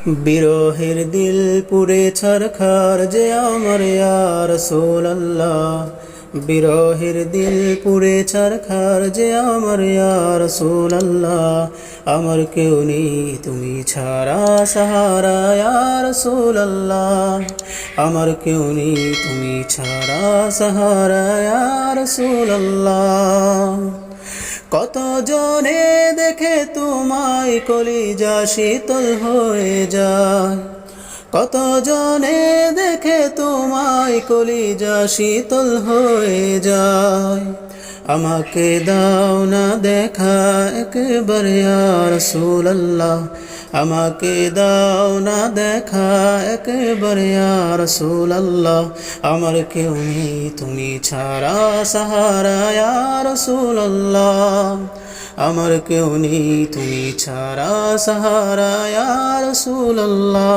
বিরহের দিল পুড়ে ছারখার যে আমার ইয়া রাসূলুল্লাহ, বিরহের দিল পুড়ে ছারখার যে আমার ইয়া রাসূলুল্লাহ। আমার কেউ নেই তুমি ছাড়া সাহারা ইয়া রাসূলুল্লাহ, আমার কেউ নেই তুমি ছাড়া সাহারা ইয়া রাসূলুল্লাহ। কত জনে দেখে তোমায় কলিজা শীতল হয়ে যায়, কত জনে দেখে তোমায় কলিজা শীতল হয়ে যায়। আমাকে দাও না দেখা একবার ইয়া রাসূলুল্লাহ, আমাকে দাও না দেখা একবার ইয়া রাসূলুল্লাহ। আমার কেউ নেই তুমি ছাড়া সাহারা ইয়া রাসূলুল্লাহ, আমার কেউ নেই তুমি ছাড়া সাহারা ইয়া রাসূলুল্লাহ।